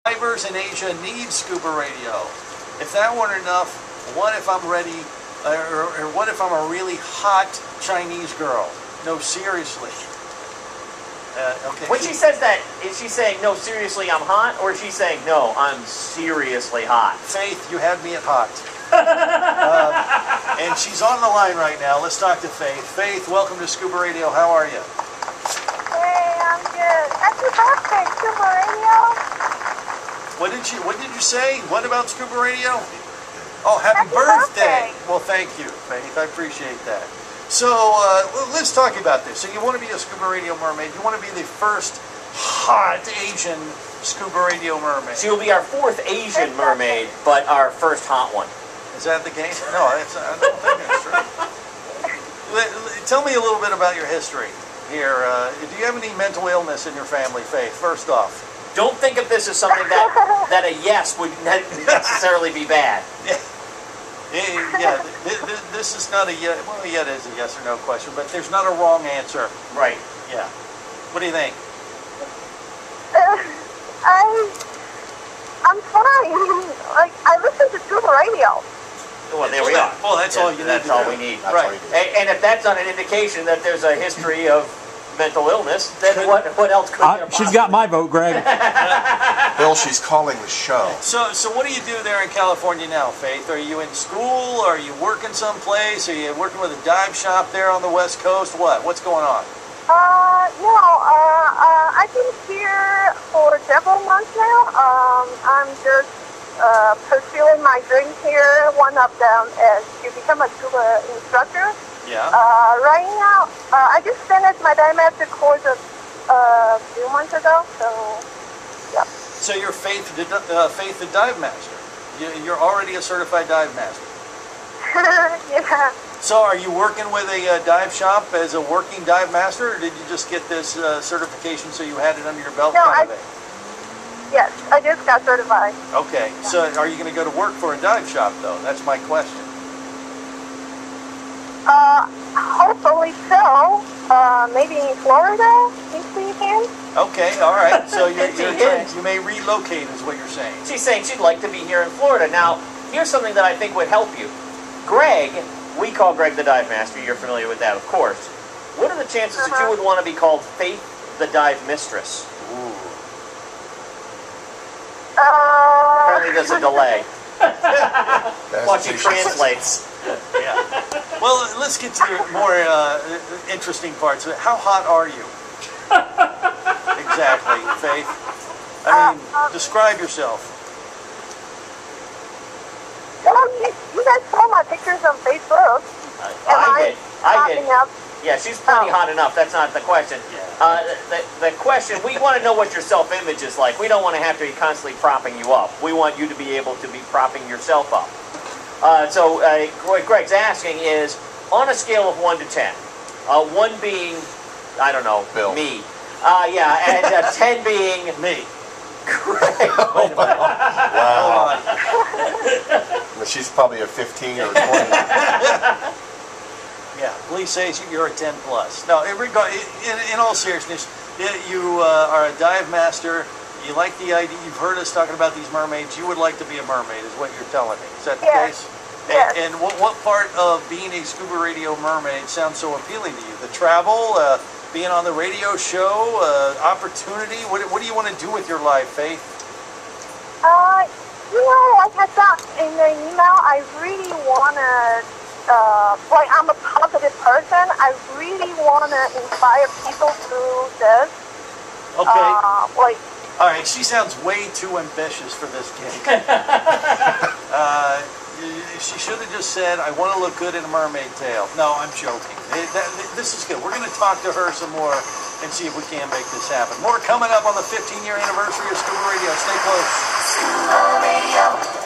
Divers in Asia need scuba radio. If that weren't enough, what if I'm ready, or what if I'm a really hot Chinese girl? No, seriously. Okay. When she says that, is she saying, no, seriously, I'm hot? Or is she saying, no, I'm seriously hot? Faith, you had me at hot. And she's on the line right now. Let's talk to Faith. Faith, welcome to Scuba Radio. How are you? Hey, I'm good. Happy birthday, Scuba Radio. What did you say? What about Scuba Radio? Oh, happy birthday. Well, thank you, Faith. I appreciate that. So, let's talk about this. So you want to be a Scuba Radio mermaid. You want to be the first hot Asian Scuba Radio mermaid. She will be our fourth Asian mermaid, but our first hot one. Is that the case? No, I don't think that's true. Tell me a little bit about your history here. Do you have any mental illness in your family, Faith, first off? Don't think of this as something that a yes would necessarily be bad. Yeah, this is not a yes. Well, yeah, it is a yes or no question, but there's not a wrong answer. Right. Yeah. What do you think? I'm fine. Like, I listen to Scuba Radio. Well, there we are. Well, that's all you need. That's all we need. Right. And if that's not an indication that there's a history of mental illness, then what else could there She's got my vote, Greg. Bill, she's calling the show. So what do you do there in California now, Faith? Are you in school? Are you working someplace? Are you working with a dive shop there on the West Coast? What's going on? No, I've been here for several months now. I'm just pursuing my dreams here. One of them is to become a scuba instructor. Yeah. Right now, I just finished my dive master course a few months ago, so, yeah. So you're Faith the dive master. You're already a certified dive master. Yeah. So are you working with a dive shop as a working dive master, or did you just get this certification so you had it under your belt? No, yes, I just got certified. Okay, yeah. So are you going to go to work for a dive shop, though? That's my question. Hopefully so. Maybe in Florida, next weekend. Okay, all right. So you may relocate, is what you're saying. She's saying she'd like to be here in Florida. Now, here's something that I think would help you. Greg, we call Greg the Dive Master. You're familiar with that, of course. What are the chances that you would want to be called Faith the Dive Mistress? Ooh. Apparently there's a delay. While she translates. Yeah. Well, let's get to the more interesting parts. How hot are you? Exactly, Faith. I mean, describe yourself. Well, you guys saw my pictures on Facebook. I did. Yeah, she's plenty hot enough. That's not the question. Yeah. The question, we want to know what your self-image is like. We don't want to have to be constantly propping you up. We want you to be able to be propping yourself up. So what Greg's asking is, on a scale of 1 to 10, 1 being, I don't know, Bill. Me. Yeah, and 10 being... Me. Greg. Oh, wow. She's probably a 15 or 20. Yeah, police say you're a 10 plus. No, in all seriousness, you are a dive master. You like the idea. You've heard us talking about these mermaids. You would like to be a mermaid, is what you're telling me. Is that the case? Yes. And what part of being a Scuba Radio mermaid sounds so appealing to you? The travel, being on the radio show, opportunity. What do you want to do with your life, Faith? You know, like I thought in the email, I really want to, like, I'm a positive person. I really want to inspire people through this. Okay. All right, she sounds way too ambitious for this gig. She should have just said, I want to look good in a mermaid tail. No, I'm joking. This is good. We're going to talk to her some more and see if we can make this happen. More coming up on the 15-year anniversary of Scuba Radio. Stay close. Scuba Radio.